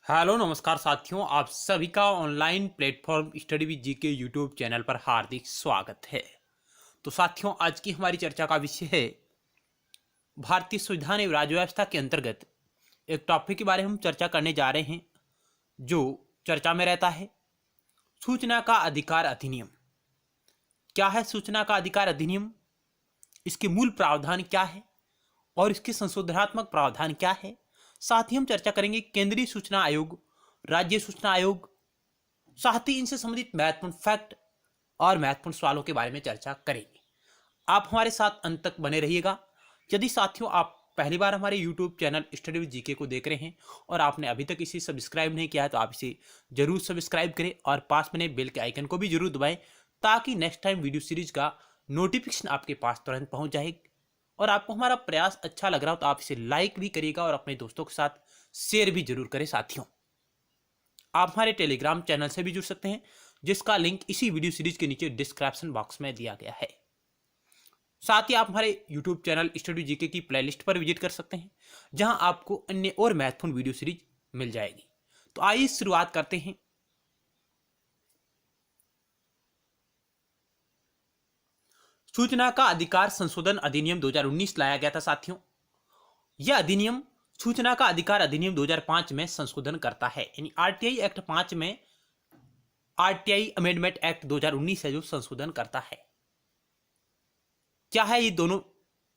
Hello नमस्कार साथियों, आप सभी का online platform study with GK YouTube channel पर हार्दिक स्वागत है। तो साथियों, आज की हमारी चर्चा का विषय है भारतीय संविधान एवं राज्य व्यवस्था के अंतर्गत एक टॉपिक के बारे में हम चर्चा करने जा रहे हैं जो चर्चा में रहता है, सूचना का अधिकार अधिनियम। क्या है सूचना का अधिकार अधिनियम, इसके मूल प्रावधान क्या है और इसके संशोधनात्मक प्रावधान क्या है। साथ ही हम चर्चा करेंगे केंद्रीय सूचना आयोग, राज्य सूचना आयोग, साथ ही इनसे संबंधित महत्वपूर्ण फैक्ट और महत्वपूर्ण सवालों के बारे में चर्चा करेंगे। आप हमारे साथ अंत तक बने रहिएगा। यदि साथियों आप पहली बार हमारे YouTube channel study with GK को देख रहे हैं और आपने अभी तक इसे सब्सक्राइब नहीं किया है तो आप इसे जरूर सब्सक्राइब करें और पास में बेल के आइकन को भी जरूर दबाएं ताकि नेक्स्ट टाइम वीडियो सीरीज का नोटिफिकेशन आपके पास तुरंत पहुंच जाए। और आपको हमारा प्रयास अच्छा लग रहा हो तो आप इसे लाइक भी करिएगा और अपने दोस्तों के साथ शेयर भी जरूर करें। साथियों, आप हमारे टेलीग्राम चैनल से भी जुड़ सकते हैं जिसका लिंक इसी वीडियो सीरीज के नीचे डिस्क्रिप्शन बॉक्स में दिया गया है। साथ ही आप हमारे यूट्यूब चैनल स्टडी जीके की प्लेलिस्ट पर विजिट कर सकते हैं जहां आपको अन्य और महत्वपूर्ण वीडियो सीरीज मिल जाएगी। तो आइए शुरुआत करते हैं। सूचना का अधिकार संशोधन अधिनियम 2019 लाया गया था। साथियों, यह अधिनियम सूचना का अधिकार अधिनियम 2005 में संशोधन करता है, यानी आरटीआई एक्ट 5 में आरटीआई अमेंडमेंट एक्ट 2019 है जो संशोधन करता है। क्या है ये दोनों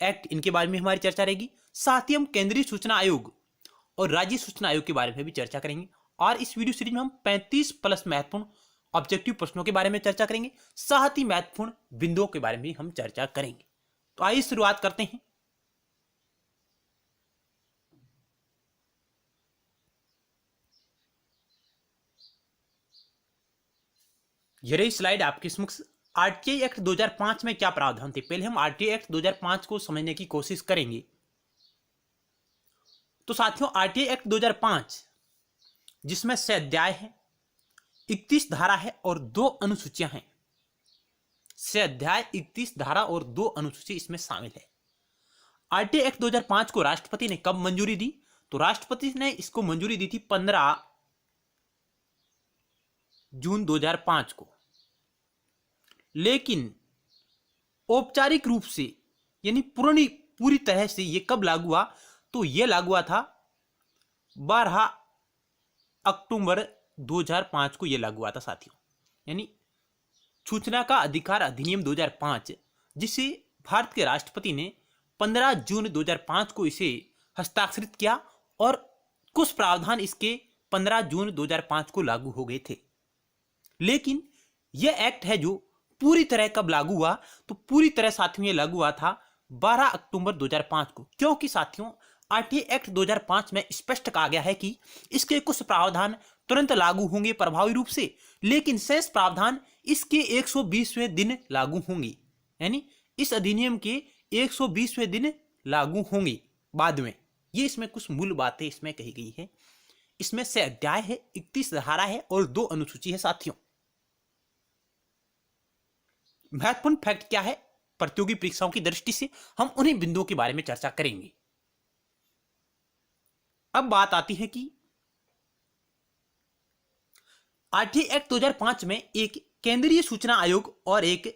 एक्ट, इनके बारे में हमारी चर्चा रहेगी। साथ ही हम केंद्रीय सूचना आयोग और राज्य सूचना आयोग के बारे में भी चर्चा करेंगे और इस वीडियो सीरीज में हम 35 प्लस महत्वपूर्ण ऑब्जेक्टिव प्रश्नों के बारे में चर्चा करेंगे, साथ ही महत्वपूर्ण बिंदुओं के बारे में हम चर्चा करेंगे। तो आइए शुरुआत करते हैं। ये रही स्लाइड आपके समक्ष। आरटीआई एक्ट 2005 में क्या प्रावधान थे, पहले हम आरटीआई एक्ट 2005 को समझने की कोशिश करेंगे। तो साथियों, आरटीआई एक्ट 2005 जिसमें 6 अध्याय है, 31 धारा है और 2 अनुसूचियां हैं। 6 अध्याय, 31 धारा और 2 अनुसूची इसमें शामिल है। आरटीआई एक्ट 2005 को राष्ट्रपति ने कब मंजूरी दी, तो राष्ट्रपति ने इसको मंजूरी दी थी 15 जून 2005 को। लेकिन औपचारिक रूप से यानी पूरी तरह से ये कब लागू हुआ, तो ये लागू हुआ था 12 अक्टूबर 2005 को ये लागू हुआ था। साथियों, यानी सूचना का अधिकार अधिनियम 2005 जिसे भारत के राष्ट्रपति ने 15 जून 2005 को इसे हस्ताक्षरित किया और कुछ प्रावधान इसके 15 जून 2005 को लागू हो गए थे। लेकिन यह एक्ट है जो पूरी तरह कब लागू हुआ, तो पूरी तरह साथियों ये लागू हुआ था 12 अक्टूबर 2005 को, क्योंकि साथियों आरटीआई एक्ट 2005 में स्पष्ट कहा गया है कि इसके कुछ प्रावधान तुरंत लागू होंगे प्रभावी रूप से, लेकिन शेष प्रावधान इसके 120वें दिन लागू होंगे, यानी इस अधिनियम के 120वें दिन लागू होंगे बाद में। ये इसमें कुछ मूल बातें इसमें कही गई है। इसमें 6 अध्याय है, 31 धारा है और 2 अनुसूची है। साथियों, महत्वपूर्ण फैक्ट क्या है प्रतियोगी परीक्षाओं की दृष्टि से, हम उन्हीं बिंदुओं के बारे में चर्चा करेंगे। अब बात आती है कि आरटीआई एक्ट 2005 में एक केंद्रीय सूचना आयोग और एक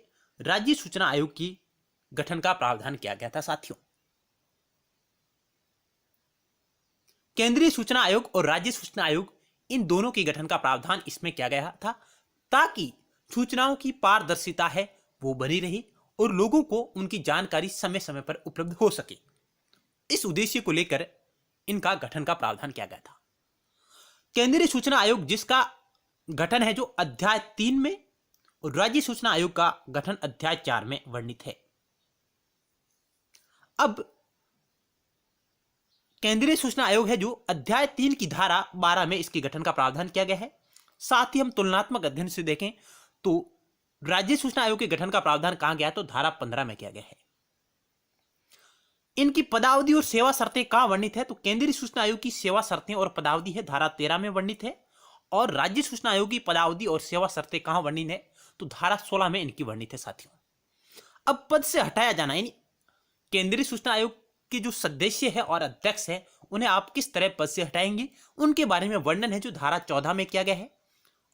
राज्य सूचना आयोग की गठन का प्रावधान किया गया था। साथियों, केंद्रीय सूचना आयोग और राज्य सूचना आयोग इन दोनों के गठन का प्रावधान इसमें किया गया था ताकि सूचनाओं की पारदर्शिता है वो बनी रहे और लोगों को उनकी जानकारी समय समय पर उपलब्ध हो सके। इस उद्देश्य को लेकर इनका गठन का प्रावधान किया गया था। केंद्रीय सूचना आयोग जिसका गठन है जो अध्याय 3 में और राज्य सूचना आयोग का गठन अध्याय 4 में वर्णित है। अब केंद्रीय सूचना आयोग है जो अध्याय 3 की धारा 12 में इसके गठन का प्रावधान किया गया है। साथ ही हम तुलनात्मक अध्ययन से देखें तो राज्य सूचना आयोग के गठन का प्रावधान कहां गया, तो धारा 15 में किया गया है। इनकी पदावधि और सेवा शर्तें कहां वर्णित है, तो केंद्रीय सूचना आयोग की सेवा शर्तें और पदावधि है धारा 13 में वर्णित है और राज्य सूचना आयोग की पदावधि और सेवा शर्तें कहां वर्णित है, तो धारा 16 में इनकी वर्णित है। साथियों, अब पद से हटाया जाना, यानी केंद्रीय सूचना आयोग के जो सदस्य है और अध्यक्ष है उन्हें आप किस तरह पद से हटाएंगे, उनके बारे में वर्णन है जो धारा 14 में किया गया है।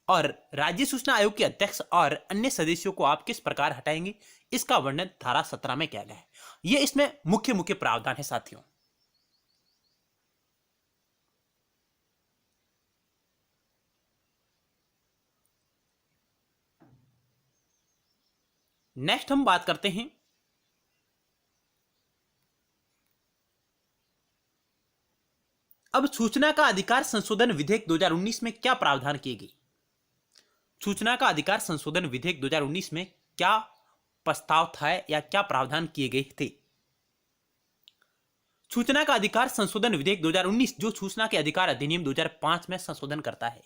और राज्य सूचना आयोग के अध्यक्ष और अन्य सदस्यों को आप किस प्रकार हटाएंगे, इसका वर्णन धारा 17 में किया गया है। ये इसमें मुख्य मुख्य प्रावधान है साथियों। नेक्स्ट हम बात करते हैं अब सूचना का अधिकार संशोधन विधेयक 2019 में क्या प्रावधान किए गए। सूचना का अधिकार संशोधन विधेयक 2019 में क्या प्रस्ताव था या क्या प्रावधान किए गए थे। सूचना का अधिकार संशोधन विधेयक 2019 जो सूचना के अधिकार अधिनियम 2005 में संशोधन करता है।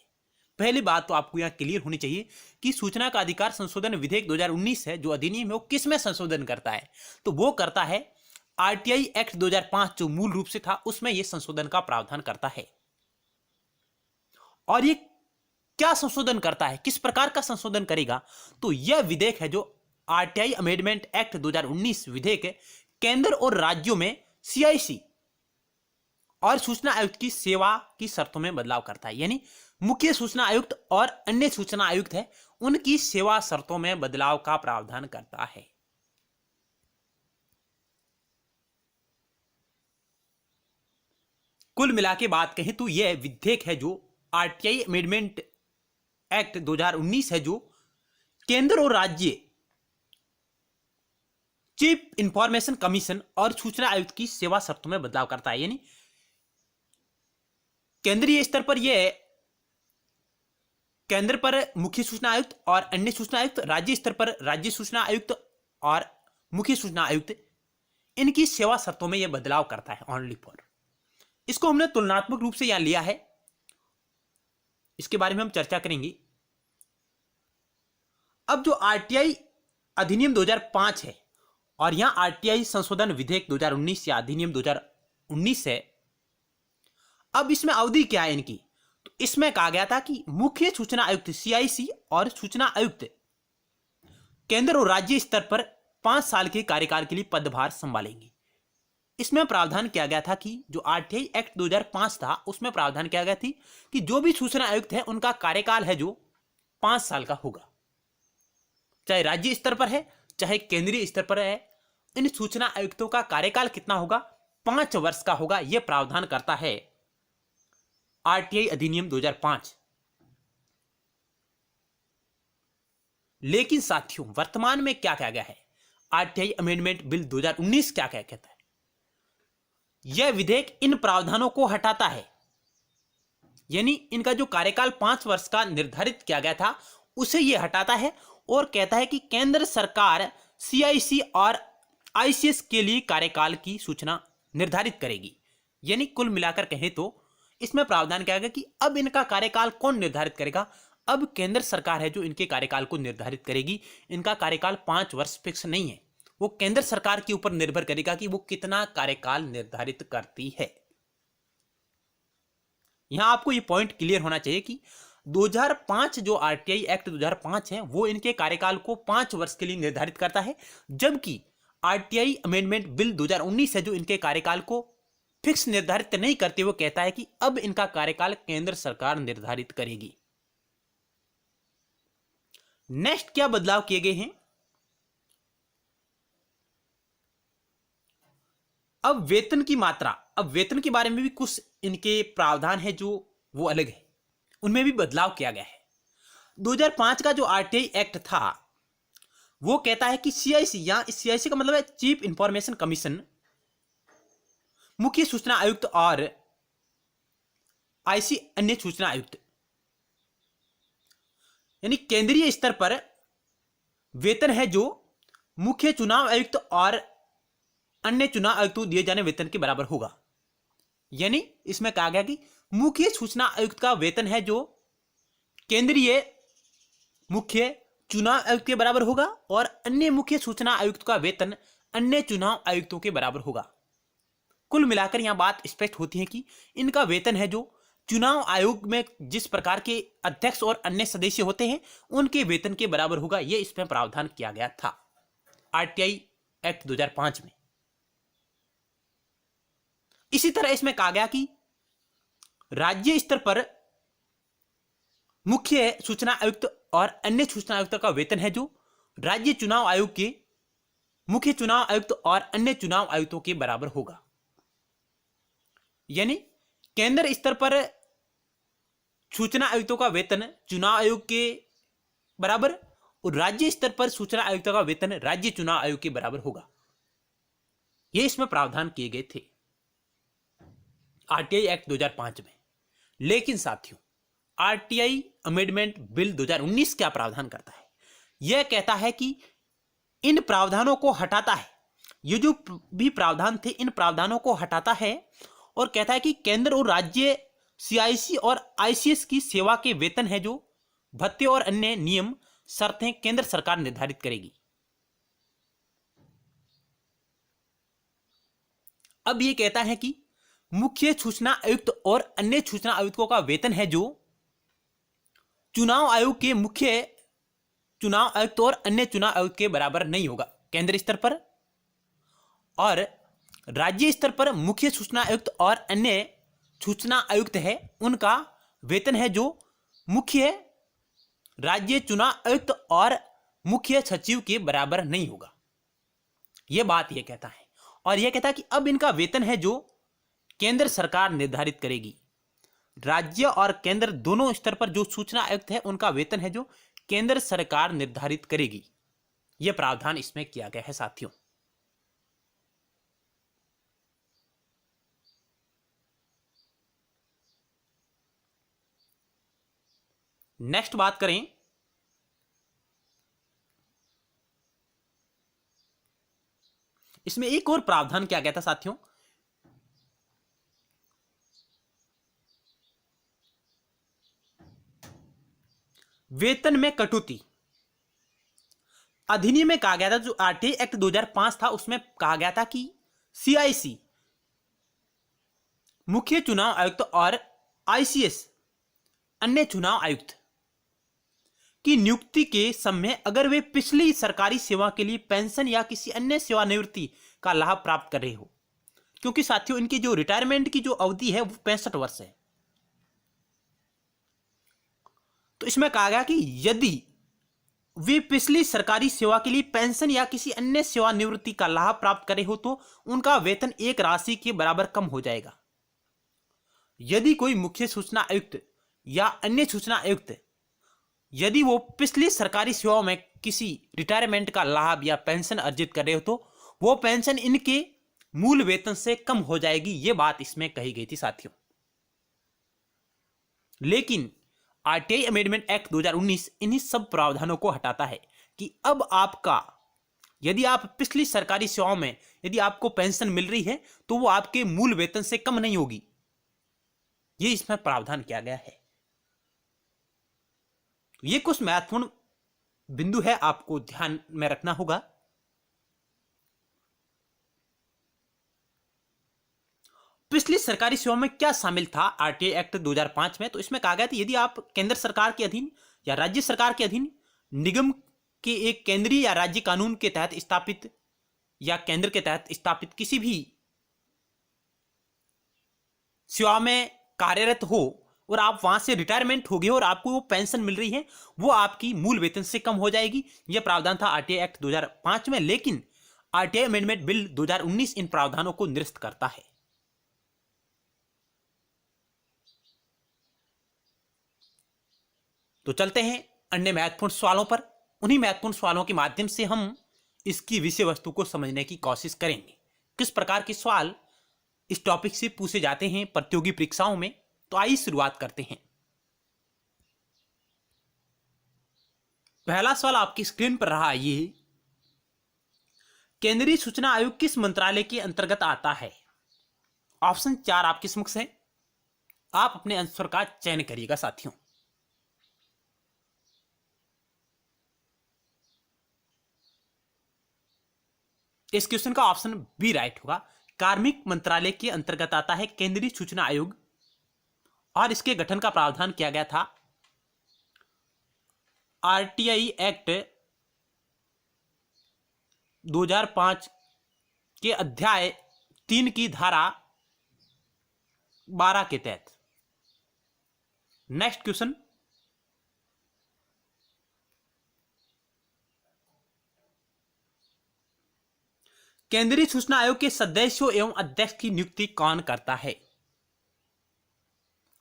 पहली बात तो आपको यहां क्लियर होनी चाहिए कि सूचना का अधिकार संशोधन विधेयक 2019 है जो अधिनियम है वो किस में संशोधन करता है, तो वो करता है आरटीआई एक्ट 2005 जो मूल रूप से था उसमें यह संशोधन का प्रावधान करता है। और ये क्या संशोधन करता है, किस प्रकार का संशोधन करेगा, तो यह विधेयक है जो आरटीआई अमेंडमेंट एक्ट 2019 विधेयक केंद्र और राज्यों में सीआईसी और सूचना आयुक्त की सेवा की शर्तों में बदलाव करता है। यानी मुख्य सूचना आयुक्त और अन्य सूचना आयुक्त है उनकी सेवा शर्तों में बदलाव का प्रावधान करता है। कुल मिला के बात कहें तो यह विधेयक है जो आरटीआई अमेंडमेंट एक्ट 2019 है जो केंद्र और राज्य चीफ इंफॉर्मेशन कमीशन और सूचना आयुक्त की सेवा शर्तों में बदलाव करता है। यानी केंद्रीय स्तर पर यह केंद्र पर मुख्य सूचना आयुक्त और अन्य सूचना आयुक्त, राज्य स्तर पर राज्य सूचना आयुक्त और मुख्य सूचना आयुक्त, इनकी सेवा शर्तों में यह बदलाव करता है ओनली फॉर। इसको हमने तुलनात्मक रूप से यहां लिया है, इसके बारे में हम चर्चा करेंगे। अब जो आरटीआई अधिनियम 2005 है और यहां आरटीआई संशोधन विधेयक 2019 या अधिनियम 2019 है, अब इसमें अवधि क्या है इनकी, तो इसमें कहा गया था कि मुख्य सूचना आयुक्त सीआईसी और सूचना आयुक्त केंद्र और राज्य स्तर पर 5 साल के कार्यकाल के लिए पदभार संभालेंगे। इसमें प्रावधान किया गया था कि जो आरटीआई एक्ट 2005 था उसमें प्रावधान किया गया थी कि जो भी सूचना आयुक्त है उनका कार्यकाल है जो 5 साल का होगा, चाहे राज्य स्तर पर है चाहे केंद्रीय स्तर पर है। इन सूचना आयुक्तों का कार्यकाल कितना होगा, 5 वर्ष का होगा। यह प्रावधान करता है आरटीआई अधिनियम 2005। लेकिन साथियों वर्तमान में क्या कहा गया है, आरटीआई अमेंडमेंट बिल 2019 क्या कहता है, यह विधेयक इन प्रावधानों को हटाता है। यानी इनका जो कार्यकाल 5 वर्ष का निर्धारित किया गया था उसे यह हटाता है और कहता है कि केंद्र सरकार सीआईसी और आईसीएस के लिए कार्यकाल की सूचना निर्धारित करेगी। यानी कुल मिलाकर कहें तो इसमें प्रावधान किया गया कि अब इनका कार्यकाल कौन निर्धारित करेगा, अब केंद्र सरकार है जो इनके कार्यकाल को निर्धारित करेगी। इनका कार्यकाल 5 वर्ष फिक्स नहीं है, वो केंद्र सरकार के ऊपर निर्भर करेगा कि वो कितना कार्यकाल निर्धारित करती है। यहां आपको ये पॉइंट क्लियर होना चाहिए कि 2005 जो आरटीआई एक्ट 2005 है वो इनके कार्यकाल को 5 वर्ष के लिए निर्धारित करता है, जबकि आरटीआई अमेंडमेंट बिल 2019 है जो इनके कार्यकाल को फिक्स निर्धारित नहीं करते हुए कहता है कि अब इनका कार्यकाल केंद्र सरकार निर्धारित करेगी। नेक्स्ट क्या बदलाव किए गए हैं, अब वेतन की मात्रा, अब वेतन के बारे में भी कुछ इनके प्रावधान है जो वो अलग है, उनमें भी बदलाव किया गया है। 2005 का जो आरटीआई एक्ट था वो कहता है कि सीआईसी, या सीआईसी का मतलब है चीफ इंफॉर्मेशन कमीशन, मुख्य सूचना आयुक्त और आईसी अन्य सूचना आयुक्त, यानी केंद्रीय स्तर पर वेतन है जो मुख्य चुनाव आयुक्त और अन्य चुनाव आयुक्तों दिए जाने वेतन के बराबर होगा। यानी इसमें कहा गया कि मुख्य सूचना आयुक्त का वेतन है जो केंद्रीय मुख्य चुनाव आयुक्त के बराबर होगा और अन्य मुख्य सूचना आयुक्त का वेतन अन्य चुनाव आयुक्तों के बराबर होगा। कुल मिलाकर यहां बात स्पष्ट होती है कि इनका वेतन है जो चुनाव आयोग में जिस प्रकार के अध्यक्ष और अन्य सदस्य होते हैं उनके वेतन के बराबर होगा। यह इसमें प्रावधान किया गया था आरटीआई एक्ट 2005 में। इसी तरह इसमें कहा गया कि राज्य स्तर पर मुख्य सूचना आयुक्त और अन्य सूचना आयुक्त का वेतन है जो राज्य चुनाव आयोग के मुख्य चुनाव आयुक्त और अन्य चुनाव आयुक्तों के बराबर होगा। यानी केंद्र स्तर पर सूचना आयुक्तों का वेतन चुनाव आयोग के बराबर और राज्य स्तर पर सूचना आयुक्तों का वेतन राज्य चुनाव आयोग के बराबर होगा। यह इसमें प्रावधान किए गए थे आरटीआई एक्ट 2005 में। लेकिन साथियों, आरटीआई अमेंडमेंट बिल 2019 क्या प्रावधान करता है? यह कहता है कि इन प्रावधानों को हटाता है, ये जो भी प्रावधान थे इन प्रावधानों को हटाता है और कहता है कि केंद्र और राज्य सीआईसी और आईसीएस की सेवा के वेतन है जो भत्ते और अन्य नियम शर्तें केंद्र सरकार निर्धारित करेगी। अब यह कहता है कि मुख्य सूचना आयुक्त और अन्य सूचना आयुक्तों का वेतन है जो चुनाव आयोग के मुख्य चुनाव आयुक्त और अन्य चुनाव आयुक्त के बराबर नहीं होगा केंद्र स्तर पर, और राज्य स्तर पर मुख्य सूचना आयुक्त और अन्य सूचना आयुक्त है उनका वेतन है जो मुख्य राज्य चुनाव आयुक्त और मुख्य सचिव के बराबर नहीं होगा। यह बात यह कहता है, और यह कहता है कि अब इनका वेतन है जो केंद्र सरकार निर्धारित करेगी। राज्य और केंद्र दोनों स्तर पर जो सूचना आयुक्त है उनका वेतन है जो केंद्र सरकार निर्धारित करेगी। यह प्रावधान इसमें किया गया है साथियों। नेक्स्ट बात करें इसमें एक और प्रावधान किया गया था साथियों, वेतन में कटौती। अधिनियम में कहा गया था, जो आरटीआई एक्ट 2005 था उसमें कहा गया था कि सीआईसी मुख्य चुनाव आयुक्त और आईसीएस अन्य चुनाव आयुक्त की नियुक्ति के समय अगर वे पिछली सरकारी सेवा के लिए पेंशन या किसी अन्य सेवानिवृत्ति का लाभ प्राप्त कर रहे हो, क्योंकि साथियों इनकी जो रिटायरमेंट की जो अवधि है वो 65 वर्ष है, तो इसमें कहा गया कि यदि वे पिछली सरकारी सेवा के लिए पेंशन या किसी अन्य सेवानिवृत्ति का लाभ प्राप्त करे हो तो उनका वेतन एक राशि के बराबर कम हो जाएगा। यदि कोई मुख्य सूचना आयुक्त या अन्य सूचना आयुक्त यदि वो पिछली सरकारी सेवाओं में किसी रिटायरमेंट का लाभ या पेंशन अर्जित कर रहे हो तो वो पेंशन इनके मूल वेतन से कम हो जाएगी। ये बात इसमें कही गई थी साथियों। लेकिन आरटीआई अमेंडमेंट एक्ट 2019 इन्हीं सब प्रावधानों को हटाता है कि अब आपका यदि आप पिछली सरकारी सेवाओं में यदि आपको पेंशन मिल रही है तो वो आपके मूल वेतन से कम नहीं होगी। ये इसमें प्रावधान किया गया है। ये कुछ महत्वपूर्ण बिंदु है, आपको ध्यान में रखना होगा। पिछली सरकारी सेवा में क्या शामिल था आरटीआई एक्ट 2005 में? तो इसमें कहा गया था यदि आप केंद्र सरकार के अधीन या राज्य सरकार के अधीन निगम के एक केंद्रीय या राज्य कानून के तहत स्थापित या केंद्र के तहत स्थापित किसी भी सेवा में कार्यरत हो और आप वहां से रिटायरमेंट हो गए और आपको वो पेंशन मिल रही है, वो आपकी मूल वेतन से कम हो जाएगी। यह प्रावधान था आरटीआई एक्ट 2005 में। लेकिन आरटीआई अमेंडमेंट बिल 2019 इन प्रावधानों को निरस्त करता है। तो चलते हैं अन्य महत्वपूर्ण सवालों पर। उन्हीं महत्वपूर्ण सवालों के माध्यम से हम इसकी विषय वस्तु को समझने की कोशिश करेंगे। किस प्रकार के सवाल इस टॉपिक से पूछे जाते हैं प्रतियोगी परीक्षाओं में, तो आइए शुरुआत करते हैं। पहला सवाल आपकी स्क्रीन पर रहा, ये केंद्रीय सूचना आयोग किस मंत्रालय के अंतर्गत आता है? ऑप्शन 4 आपके समक्ष है, आप अपने आंसर का चयन करिएगा साथियों। इस क्वेश्चन का ऑप्शन बी राइट होगा। कार्मिक मंत्रालय के अंतर्गत आता है केंद्रीय सूचना आयोग, और इसके गठन का प्रावधान किया गया था आरटीआई एक्ट 2005 के अध्याय 3 की धारा 12 के तहत। नेक्स्ट क्वेश्चन, केंद्रीय सूचना आयोग के सदस्यों एवं अध्यक्ष की नियुक्ति कौन करता है?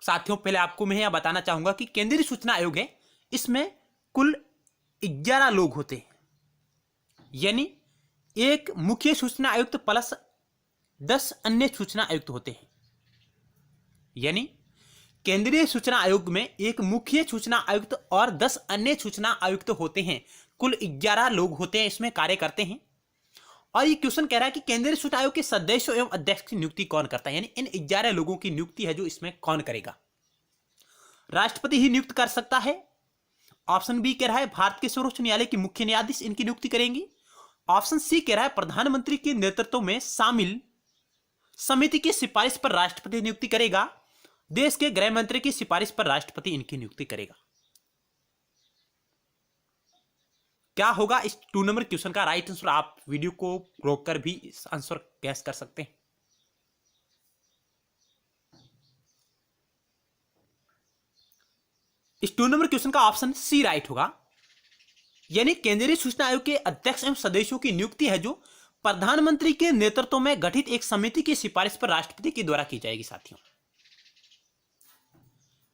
साथियों, पहले आपको मैं यह बताना चाहूंगा कि केंद्रीय सूचना आयोग है, इसमें कुल 11 लोग होते हैं, यानी एक मुख्य सूचना आयुक्त प्लस 10 अन्य सूचना आयुक्त होते हैं। यानी केंद्रीय सूचना आयोग में एक मुख्य सूचना आयुक्त और 10 अन्य सूचना आयुक्त होते हैं। कुल 11 लोग होते हैं, इसमें कार्य करते हैं। और ये क्वेश्चन कह रहा है कि केंद्रीय सूचना आयोग के सदस्यों एवं अध्यक्ष की नियुक्ति कौन करता है, यानी इन 11 लोगों की नियुक्ति है जो इसमें कौन करेगा? राष्ट्रपति ही नियुक्त कर सकता है। ऑप्शन बी कह रहा है भारत के सर्वोच्च न्यायालय की मुख्य न्यायाधीश इनकी नियुक्ति करेंगी। ऑप्शन सी कह रहा है प्रधानमंत्री के नेतृत्व में शामिल समिति की सिफारिश पर राष्ट्रपति नियुक्ति करेगा। देश के गृह मंत्री की सिफारिश पर राष्ट्रपति इनकी नियुक्ति करेगा। क्या होगा इस 2 नंबर क्वेश्चन का राइट आंसर? आप वीडियो को रोककर भी इस आंसर गैस कर सकते हैं। इस 2 नंबर क्वेश्चन का ऑप्शन सी राइट होगा, यानी केंद्रीय सूचना आयोग के अध्यक्ष एवं सदस्यों की नियुक्ति है जो प्रधानमंत्री के नेतृत्व में गठित एक समिति की सिफारिश पर राष्ट्रपति के द्वारा की जाएगी। साथियों,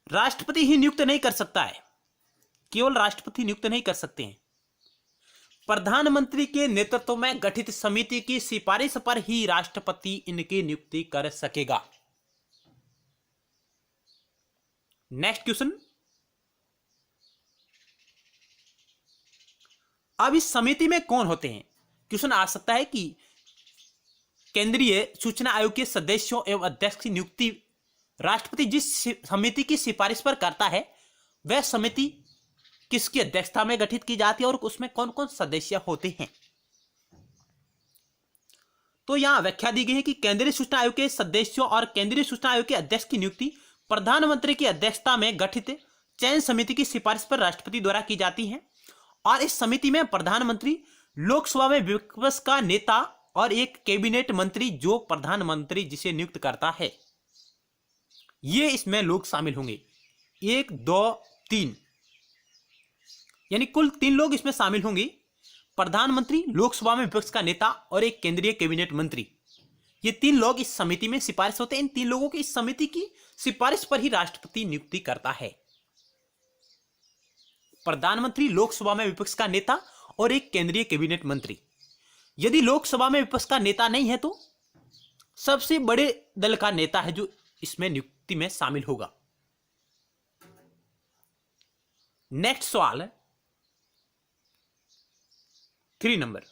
राष्ट्रपति ही नियुक्त नहीं कर सकता है, केवल राष्ट्रपति नियुक्त नहीं कर सकते हैं। प्रधानमंत्री के नेतृत्व में गठित समिति की सिफारिश पर ही राष्ट्रपति इनकी नियुक्ति कर सकेगा। नेक्स्ट क्वेश्चन, अब इस समिति में कौन होते हैं? क्वेश्चन आ सकता है कि केंद्रीय सूचना आयोग के सदस्यों एवं अध्यक्ष की नियुक्ति राष्ट्रपति जिस समिति की सिफारिश पर करता है वह समिति किसकी अध्यक्षता में गठित की जाती है और उसमें कौन कौन सदस्य होते हैं? तो यहां व्याख्या दी गई है कि केंद्रीय सूचना आयोग के सदस्यों और केंद्रीय सूचना आयोग के अध्यक्ष की नियुक्ति प्रधानमंत्री की अध्यक्षता में गठित चयन समिति की सिफारिश पर राष्ट्रपति द्वारा की जाती है। और इस समिति में प्रधानमंत्री, लोकसभा में विपक्ष का नेता और एक कैबिनेट मंत्री जो प्रधानमंत्री जिसे नियुक्त करता है, ये इसमें लोग शामिल होंगे। 1 2 3, यानी कुल 3 लोग इसमें शामिल होंगे। प्रधानमंत्री, लोकसभा में विपक्ष का नेता और एक केंद्रीय कैबिनेट मंत्री, ये 3 लोग इस समिति में सिफारिश होते हैं। इन 3 लोगों की इस समिति की सिफारिश पर ही राष्ट्रपति नियुक्ति करता है। प्रधानमंत्री, लोकसभा में विपक्ष का नेता और एक केंद्रीय कैबिनेट मंत्री। यदि लोकसभा में विपक्ष का नेता नहीं है तो सबसे बड़े दल का नेता है जो इसमें नियुक्ति में शामिल होगा। नेक्स्ट सवाल 3 नंबर,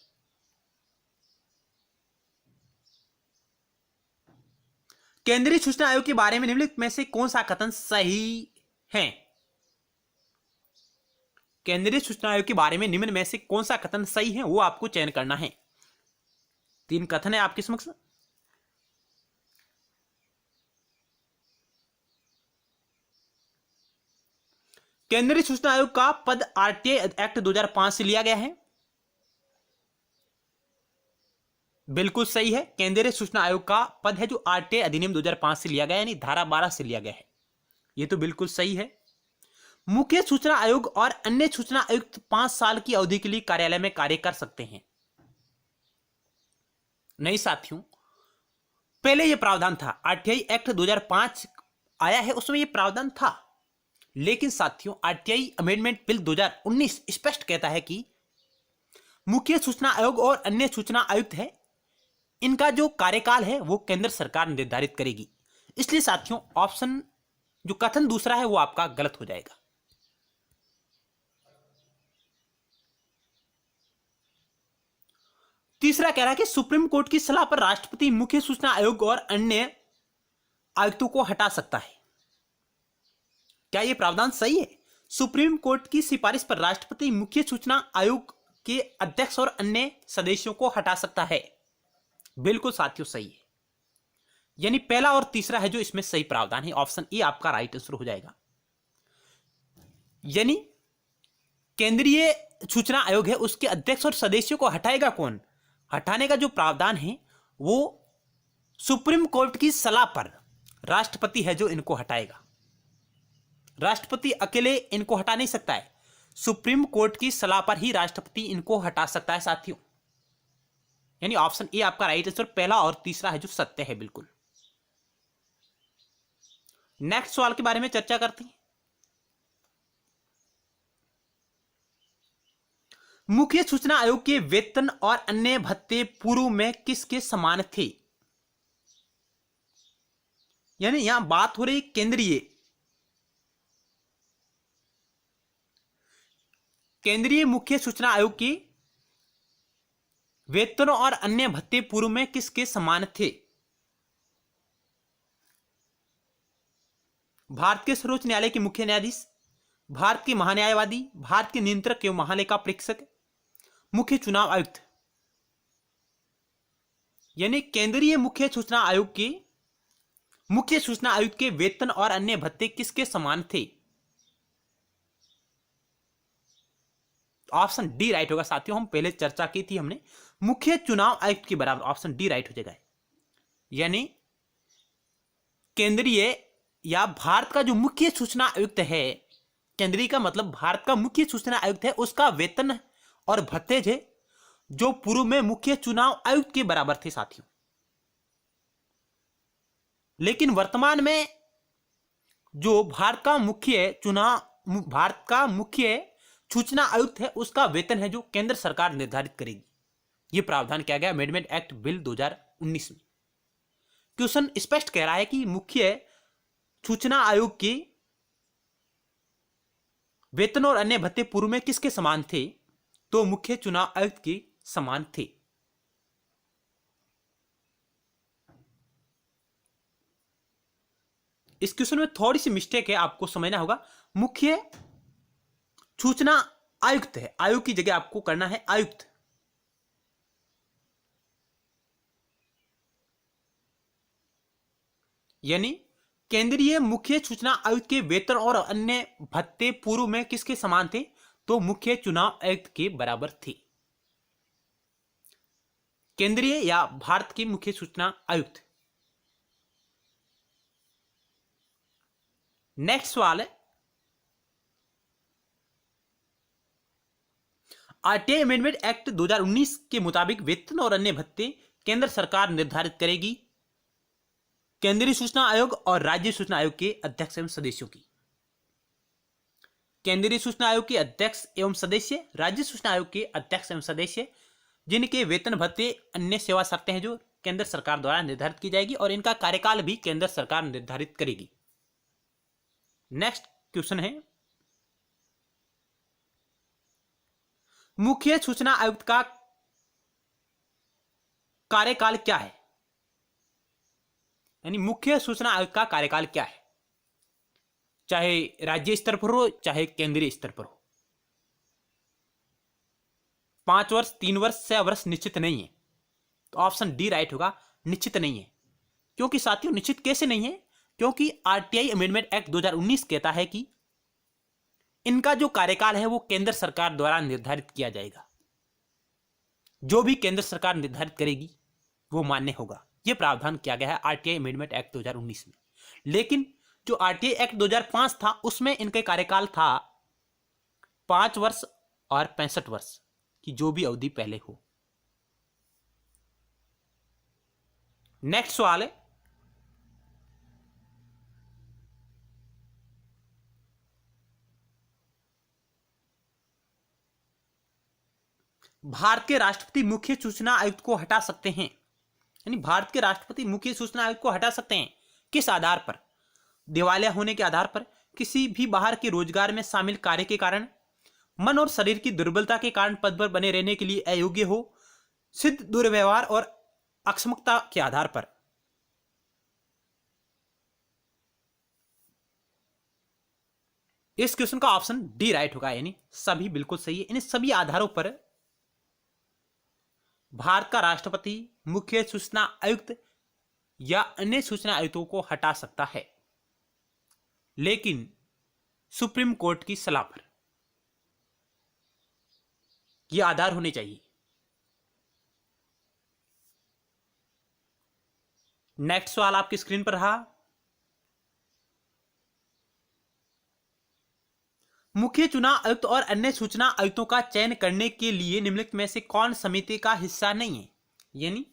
केंद्रीय सूचना आयोग के बारे में निम्नलिखित में से कौन सा कथन सही है? केंद्रीय सूचना आयोग के बारे में निम्न में से कौन सा कथन सही है वो आपको चयन करना है। 3 कथन है आपके समक्ष। केंद्रीय सूचना आयोग का पद आरटीआई एक्ट 2005 से लिया गया है, बिल्कुल सही है। केंद्रीय सूचना आयोग का पद है जो आरटीआई अधिनियम 2005 से लिया गया है, यानी धारा 12 से लिया गया है, ये तो बिल्कुल सही है। मुख्य सूचना आयोग और अन्य सूचना आयुक्त 5 साल की अवधि के लिए कार्यालय में कार्य कर सकते हैं। नहीं साथियों, पहले यह प्रावधान था, आरटीआई एक्ट 2005 आया है उसमें यह प्रावधान था, लेकिन साथियों आरटीआई अमेंडमेंट बिल 2019 स्पष्ट कहता है कि मुख्य सूचना आयोग और अन्य सूचना आयुक्त है, इनका जो कार्यकाल है वो केंद्र सरकार निर्धारित करेगी। इसलिए साथियों ऑप्शन जो कथन दूसरा है वो आपका गलत हो जाएगा। तीसरा कह रहा है कि सुप्रीम कोर्ट की सलाह पर राष्ट्रपति मुख्य सूचना आयोग और अन्य आयुक्तों को हटा सकता है। क्या यह प्रावधान सही है? सुप्रीम कोर्ट की सिफारिश पर राष्ट्रपति मुख्य सूचना आयोग के अध्यक्ष और अन्य सदस्यों को हटा सकता है। बिल्कुल साथियों सही है, यानी पहला और तीसरा है जो इसमें सही प्रावधान है। ऑप्शन ए आपका राइट आंसर हो जाएगा। यानी केंद्रीय सूचना आयोग है उसके अध्यक्ष और सदस्यों को हटाएगा कौन? हटाने का जो प्रावधान है वो सुप्रीम कोर्ट की सलाह पर राष्ट्रपति है जो इनको हटाएगा। राष्ट्रपति अकेले इनको हटा नहीं सकता है, सुप्रीम कोर्ट की सलाह पर ही राष्ट्रपति इनको हटा सकता है साथियों। यानी ऑप्शन ए आपका राइट आंसर, पहला और तीसरा है जो सत्य है बिल्कुल। नेक्स्ट सवाल के बारे में चर्चा करते हैं। मुख्य सूचना आयोग के वेतन और अन्य भत्ते पूर्व में किसके समान थे? यानी यहां बात हो रही केंद्रीय मुख्य सूचना आयोग के वेतन और अन्य भत्ते पूर्व में किसके समान थे? भारत के सर्वोच्च न्यायालय के मुख्य न्यायाधीश, भारत के महान्यायवादी, भारत के नियंत्रक एवं महालेखा परीक्षक, मुख्य चुनाव आयुक्त। यानी केंद्रीय मुख्य सूचना आयुक्त के वेतन और अन्य भत्ते किसके समान थे? ऑप्शन डी राइट होगा साथियों। हम पहले चर्चा की थी हमने, मुख्य चुनाव आयुक्त के बराबर, ऑप्शन डी राइट हो जाएगा। यानी केंद्रीय या भारत का जो मुख्य सूचना आयुक्त है, केंद्रीय का मतलब भारत का मुख्य सूचना आयुक्त है, उसका वेतन और भत्ते थे जो पूर्व में मुख्य चुनाव आयुक्त के बराबर थे साथियों। लेकिन वर्तमान में जो भारत का मुख्य सूचना आयुक्त है, उसका वेतन है जो केंद्र सरकार निर्धारित करेगी। यह प्रावधान किया गया अमेंडमेंट एक्ट बिल 2019 में। क्वेश्चन स्पष्ट कह रहा है कि मुख्य सूचना आयोग के वेतन और अन्य भत्ते पूर्व में किसके समान थे? तो मुख्य चुनाव आयुक्त के समान थे। इस क्वेश्चन में थोड़ी सी मिस्टेक है, आपको समझना होगा। मुख्य सूचना आयुक्त है, आयोग की जगह आपको करना है आयुक्त। यानी केंद्रीय मुख्य सूचना आयुक्त के वेतन और अन्य भत्ते पूर्व में किसके समान थे? तो मुख्य चुनाव आयुक्त के बराबर थे। केंद्रीय या भारत के मुख्य सूचना आयुक्त। नेक्स्ट सवाल है, आरटीआई अमेंडमेंट एक्ट 2019 के मुताबिक वेतन और अन्य भत्ते केंद्र सरकार निर्धारित करेगी केंद्रीय सूचना आयोग और राज्य सूचना आयोग के अध्यक्ष एवं सदस्यों की। केंद्रीय सूचना आयोग के अध्यक्ष एवं सदस्य, राज्य सूचना आयोग के अध्यक्ष एवं सदस्य, जिनके वेतन भत्ते अन्य सेवा शर्तें हैं जो केंद्र सरकार द्वारा निर्धारित की जाएगी और इनका कार्यकाल भी केंद्र सरकार निर्धारित करेगी। नेक्स्ट क्वेश्चन है, मुख्य सूचना आयुक्त का कार्यकाल क्या है? यानी मुख्य सूचना आयुक्त का कार्यकाल क्या है, चाहे राज्य स्तर पर हो चाहे केंद्रीय स्तर पर हो। 5 वर्ष, 3 वर्ष, 6 वर्ष निश्चित नहीं है। तो ऑप्शन डी राइट होगा, निश्चित नहीं है। क्योंकि साथियों निश्चित कैसे नहीं है? क्योंकि आरटीआई अमेंडमेंट एक्ट 2019 कहता है कि इनका जो कार्यकाल है वो केंद्र सरकार द्वारा निर्धारित किया जाएगा। जो भी केंद्र सरकार निर्धारित करेगी वो मान्य होगा। यह प्रावधान किया गया है आरटीआई अमेंडमेंट एक्ट 2019 में। लेकिन जो आरटीआई एक्ट 2005 था उसमें इनके कार्यकाल था 5 वर्ष और 65 वर्ष की, जो भी अवधि पहले हो। नेक्स्ट सवाल है, भारत के राष्ट्रपति मुख्य सूचना आयुक्त को हटा सकते हैं। यानी भारत के राष्ट्रपति मुख्य सूचना आयुक्त को हटा सकते हैं किस आधार पर? दिवालिया होने के आधार पर, किसी भी बाहर के रोजगार में शामिल कार्य के कारण, मन और शरीर की दुर्बलता के कारण पद पर बने रहने के लिए अयोग्य हो, सिद्ध दुर्व्यवहार और अक्षमता के आधार पर। इस क्वेश्चन का ऑप्शन डी राइट होगा, यानी सभी बिल्कुल सही है। इन सभी आधारों पर भारत का राष्ट्रपति मुख्य सूचना आयुक्त या अन्य सूचना आयुक्तों को हटा सकता है, लेकिन सुप्रीम कोर्ट की सलाह पर। यह आधार होने चाहिए। नेक्स्ट सवाल आपकी स्क्रीन पर रहा, मुख्य चुनाव आयुक्त और अन्य सूचना आयुक्तों का चयन करने के लिए निम्नलिखित में से कौन समिति का हिस्सा नहीं है? यानी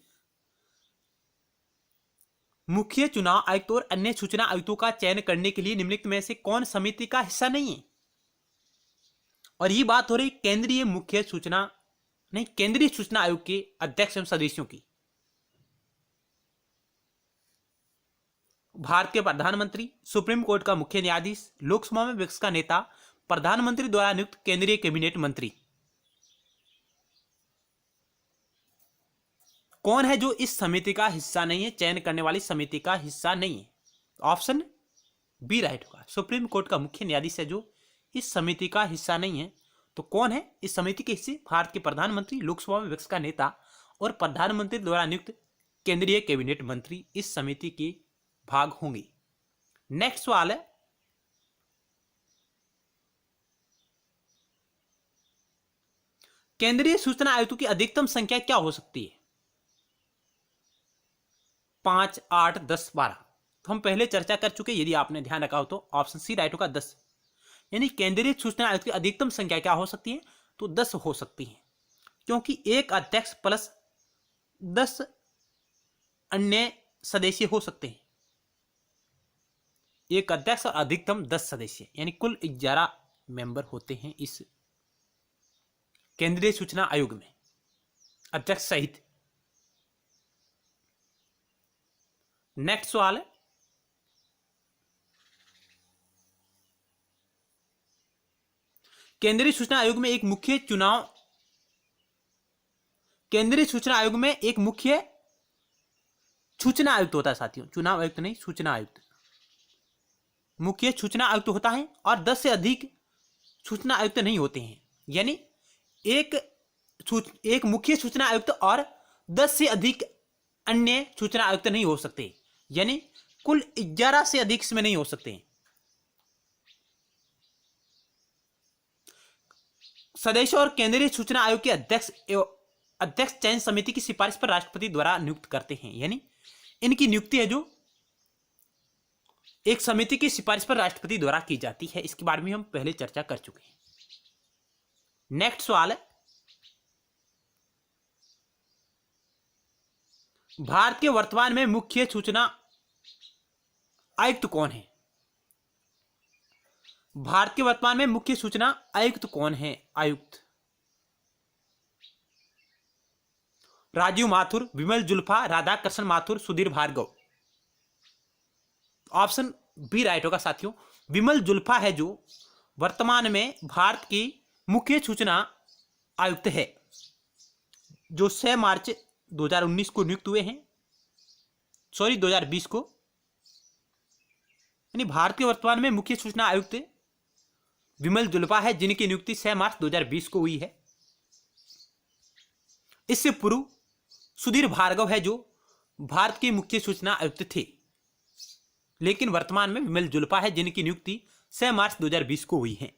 मुख्य चुनाव आयुक्त और अन्य सूचना आयुक्तों का चयन करने के लिए निम्नलिखित में से कौन समिति का हिस्सा नहीं है? और ये बात हो रही केंद्रीय सूचना आयोग के अध्यक्ष एवं सदस्यों की। भारत के प्रधानमंत्री, सुप्रीम कोर्ट का मुख्य न्यायाधीश, लोकसभा में विपक्ष का नेता, प्रधानमंत्री द्वारा नियुक्त केंद्रीय कैबिनेट मंत्री। कौन है जो इस समिति का हिस्सा नहीं है, चयन करने वाली समिति का हिस्सा नहीं है? ऑप्शन बी राइट होगा। सुप्रीम कोर्ट का मुख्य न्यायाधीश है जो इस समिति का हिस्सा नहीं है। तो कौन है इस समिति के हिस्से? भारत के प्रधानमंत्री, लोकसभा में विपक्ष का नेता और प्रधानमंत्री द्वारा नियुक्त केंद्रीय कैबिनेट मंत्री इस समिति के भाग होंगे। नेक्स्ट सवाल है, केंद्रीय सूचना आयुक्तों की अधिकतम संख्या क्या हो सकती है? 5, 8, 10, 12। तो हम पहले चर्चा कर चुके, यदि आपने ध्यान रखा हो तो ऑप्शन सी राइट होगा 10। यानी केंद्रीय सूचना आयुक्त की अधिकतम संख्या क्या हो सकती है? तो 10 हो सकती है, क्योंकि एक अध्यक्ष प्लस 10 अन्य सदस्य हो सकते हैं। एक अध्यक्ष और अधिकतम 10 सदस्य, यानी कुल 11 मेंबर होते हैं इस केंद्रीय सूचना आयोग में, अध्यक्ष सहित। नेक्स्ट सवाल है, केंद्रीय सूचना आयोग में एक मुख्य सूचना आयुक्त होता है साथियों, चुनाव आयुक्त नहीं, सूचना आयुक्त। मुख्य सूचना आयुक्त होता है और 10 से अधिक सूचना आयुक्त नहीं होते हैं। यानी एक मुख्य सूचना आयुक्त और 10 से अधिक अन्य सूचना आयुक्त नहीं हो सकते, यानी कुल 11 से अधिक इसमें नहीं हो सकते। सदस्य और केंद्रीय सूचना आयोग के अध्यक्ष चयन समिति की सिफारिश पर राष्ट्रपति द्वारा नियुक्त करते हैं। यानी इनकी नियुक्ति है जो एक समिति की सिफारिश पर राष्ट्रपति द्वारा की जाती है। इसके बारे में हम पहले चर्चा कर चुके हैं। नेक्स्ट सवाल है, भारत के वर्तमान में मुख्य सूचना आयुक्त कौन है? भारत के वर्तमान में मुख्य सूचना आयुक्त कौन है? आयुक्त Rajiv Mathur, Vimal Julfa, Radhakrishna Mathur, Sudhir Bhargava. Option B right होगा साथियों। विमल जुल्फा है जो वर्तमान में भारत की मुख्य सूचना आयुक्त है, जो 6 मार्च 2019 को नियुक्त हुए हैं, 2020 को। यानी भारत के वर्तमान में मुख्य सूचना आयुक्त विमल जुल्फा है, जिनकी नियुक्ति 6 मार्च 2020 को हुई है। इससे पूर्व सुधीर भार्गव है जो भारत के मुख्य सूचना आयुक्त थे, लेकिन वर्तमान में विमल जुल्फा है जिनकी नियुक्ति 6 मार्च 2020 को हुई है।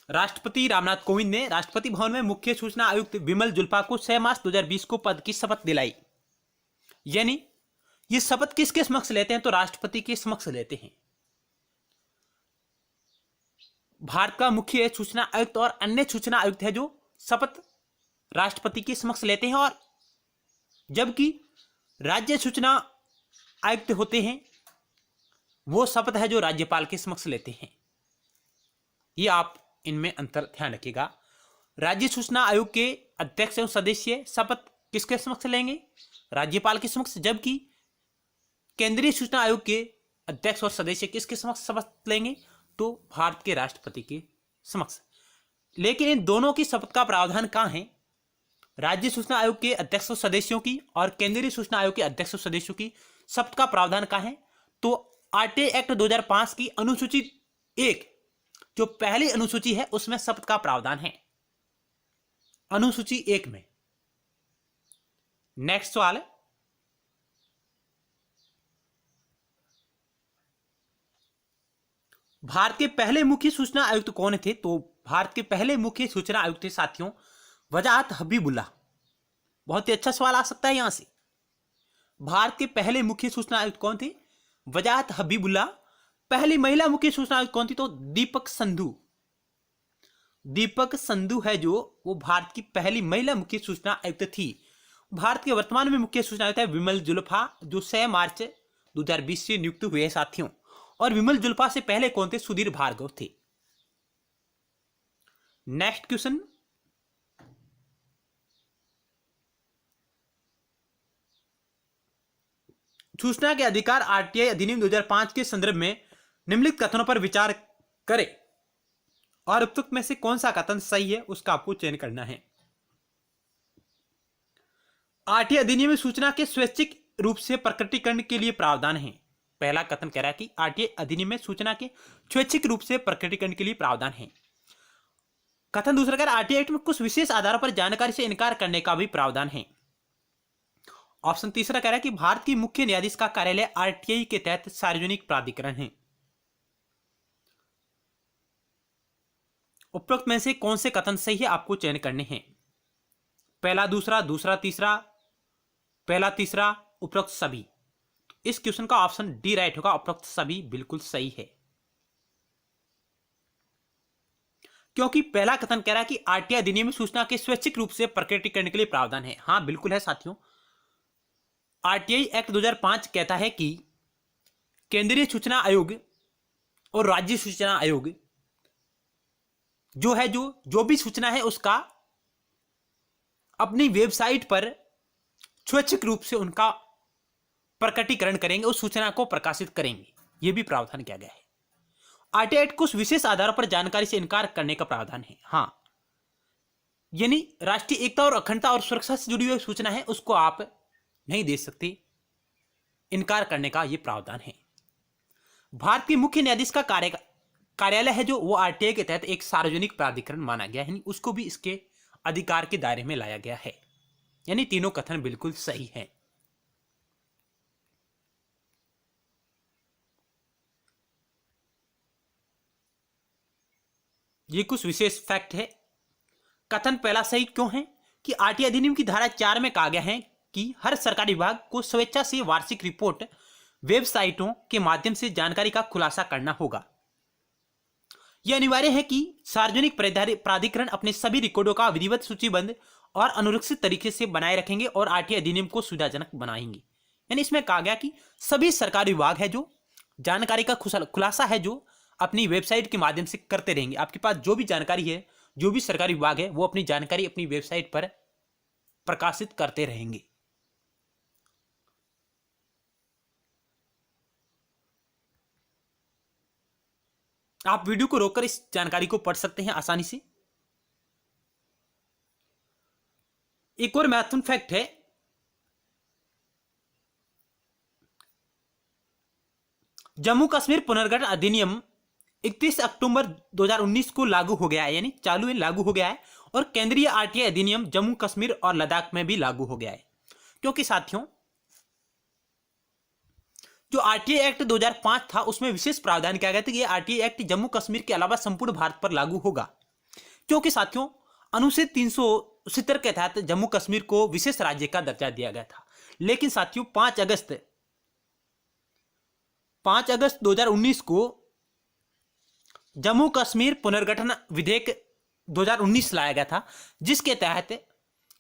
राष्ट्रपति रामनाथ कोविंद ने राष्ट्रपति भवन में मुख्य सूचना आयुक्त विमल जुल्फा को 6 मार्च 2020 को पद की शपथ दिलाई। यानी ये शपथ किसके समक्ष लेते हैं? तो राष्ट्रपति के समक्ष लेते हैं। भारत का मुख्य सूचना आयुक्त और अन्य सूचना आयुक्त है जो शपथ राष्ट्रपति के समक्ष लेते हैं, और जबकि राज्य सूचना आयुक्त होते हैं वो शपथ है जो राज्यपाल के समक्ष लेते हैं। ये आप इनमें अंतर ध्यान रखिएगा। राज्य सूचना आयोग के अध्यक्ष एवं सदस्य शपथ किसके समक्ष लेंगे? राज्यपाल के समक्ष। जबकि केंद्रीय सूचना आयोग के अध्यक्ष और सदस्य किसके समक्ष शपथ लेंगे? तो भारत के राष्ट्रपति के समक्ष। लेकिन इन दोनों की शपथ का प्रावधान कहाँ है? राज्य सूचना आयोग के अध्यक्ष और सदस्यों की और केंद्रीय सूचना आयोग के अध्यक्ष और सदस्यों की शपथ का प्रावधान कहाँ है? तो आरटीआई एक्ट 2005 की अनुसूची 1 जो पहली अनुसूची है उसमें शपथ का प्रावधान है, अनुसूची 1 में। नेक्स्ट सवाल है, भारत के पहले मुख्य सूचना आयुक्त कौन थे? तो भारत के पहले मुख्य सूचना आयुक्त थे साथियों वजाहत हबीबुल्लाह। बहुत ही अच्छा सवाल आ सकता है यहां से। भारत के पहले मुख्य सूचना आयुक्त कौन थे? वजाहत हबीबुल्ला। पहली महिला मुख्य सूचना आयुक्त कौन थी? तो दीपक संधू। दीपक संधू है जो, वो भारत की पहली महिला मुख्य सूचना आयुक्त थी। भारत के वर्तमान में मुख्य सूचना आयुक्त है विमल जुल्फा, जो 6 मार्च 2020 से नियुक्त हुए साथियों। और विमल जुल्फा से पहले कौन थे? सुधीर भार्गव थे। नेक्स्ट क्वेश्चन, सूचना के अधिकार आरटीआई अधिनियम 2005 के संदर्भ में निम्नलिखित कथनों पर विचार करें और उपयुक्त में से कौन सा कथन सही है उसका आपको चयन करना है। आरटीआई अधिनियम में सूचना के स्वैच्छिक रूप से प्रकटीकरण के लिए प्रावधान है। पहला कथन कह रहा है कि आरटीआई अधिनियम में सूचना के स्वैच्छिक रूप से प्रकटीकरण के लिए प्रावधान है। कथन दूसरा कह रहा है आरटीआई एक्ट में कुछ विशेष आधारों पर जानकारी से इनकार करने का भी प्रावधान है। ऑप्शन तीसरा कह रहा है कि भारत की मुख्य न्यायाधीश का कार्यालय आरटीआई के तहत सार्वजनिक प्राधिकरण है। उपरोक्त में से कौन से कथन सही है आपको चयन करने हैं। पहला दूसरा, दूसरा तीसरा, पहला तीसरा, उपरोक्त सभी। इस क्वेश्चन का ऑप्शन डी राइट होगा, उपरोक्त सभी बिल्कुल सही है। क्योंकि पहला कथन कह रहा है कि आरटीआई अधिनियम में सूचना के स्वैच्छिक रूप से प्रकटीकरण के लिए प्रावधान है। हां बिल्कुल है साथियों। आरटीआई एक्ट 2005 कहता है कि केंद्रीय सूचना आयोग और राज्य सूचना आयोग जो है, जो भी सूचना है उसका अपनी वेबसाइट पर स्वैच्छिक रूप से उनका प्रकटीकरण करेंगे, उस सूचना को प्रकाशित करेंगे। यह भी प्रावधान किया गया है। आरटीआई एक्ट कुछ विशेष आधारों पर जानकारी से इनकार करने का प्रावधान है। हां, यानी राष्ट्रीय एकता और अखंडता और सुरक्षा से जुड़ी हुई सूचना है उसको आप नहीं दे सकते, इनकार करने का यह प्रावधान है। भारत के मुख्य न्यायाधीश का कार्यालय है जो, वो आरटीआई के तहत एक सार्वजनिक प्राधिकरण माना गया है, उसको भी इसके अधिकार के दायरे में लाया गया है। यानी तीनों कथन बिल्कुल सही हैं। ये कुछ विशेष फैक्ट है। कथन पहला सही क्यों है कि आरटीआई अधिनियम की धारा 4 में कहा गया है कि हर सरकारी विभाग को स्वेच्छा से वार्षिक रिपोर्ट वेबसाइटों के माध्यम से जानकारी का खुलासा करना होगा। यह अनिवार्य है कि सार्वजनिक प्राधिकरण अपने सभी रिकॉर्डों का विधिवत सूचीबद्ध और अनुरक्षित तरीके से बनाए रखेंगे और आरटीआई अधिनियम को सुविधाजनक बनाएंगे। यानी इसमें कहा गया कि सभी सरकारी विभाग है जो जानकारी का खुलासा है जो अपनी वेबसाइट के माध्यम से करते रहेंगे। आपके पास जो भी जानकारी है, जो भी सरकारी विभाग है, वो अपनी जानकारी अपनी वेबसाइट पर प्रकाशित करते रहेंगे। आप वीडियो को रोककर इस जानकारी को पढ़ सकते हैं आसानी से। एक और महत्वपूर्ण फैक्ट है, जम्मू कश्मीर पुनर्गठन अधिनियम 31 अक्टूबर 2019 को लागू हो गया है, यानी चालू है, लागू हो गया है। और केंद्रीय आरटीआई अधिनियम जम्मू कश्मीर और लद्दाख में भी लागू हो गया है। क्योंकि साथियों जो आरटीआई एक्ट 2005 था उसमें विशेष प्रावधान किया गया था कि यह आरटीआई एक्ट जम्मू कश्मीर के अलावा संपूर्ण भारत पर लागू होगा। क्योंकि साथियों अनुच्छेद 370 के तहत जम्मू कश्मीर को विशेष राज्य का दर्जा दिया गया था। लेकिन साथियों 5 अगस्त 2019 को जम्मू कश्मीर पुनर्गठन विधेयक 2019 लाया गया था, जिसके तहत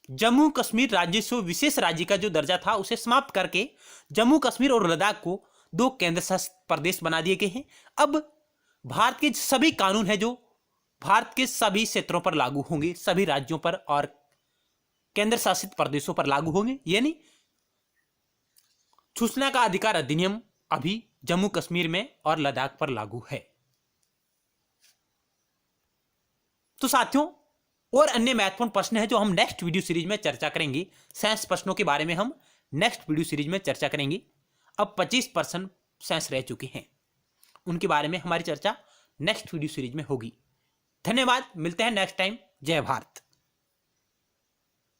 जम्मू कश्मीर राज्य से विशेष राज्य का जो दर्जा था उसे समाप्त करके जम्मू कश्मीर और लद्दाख को 2 केंद्र शासित प्रदेश बना दिए गए हैं। अब भारत के सभी कानून है जो भारत के सभी क्षेत्रों पर लागू होंगे, सभी राज्यों पर और केंद्र शासित प्रदेशों पर लागू होंगे। यानी सूचना का अधिकार अधिनियम अभी जम्मू कश्मीर में और लद्दाख पर लागू है। तो साथियों और अन्य महत्वपूर्ण प्रश्न है जो हम नेक्स्ट वीडियो सीरीज में चर्चा करेंगे। साइंस प्रश्नों के बारे में हम नेक्स्ट वीडियो सीरीज में चर्चा करेंगे। अब 25% साइंस रह चुके हैं, उनके बारे में हमारी चर्चा नेक्स्ट वीडियो सीरीज में होगी। धन्यवाद, मिलते हैं नेक्स्ट टाइम। जय भारत।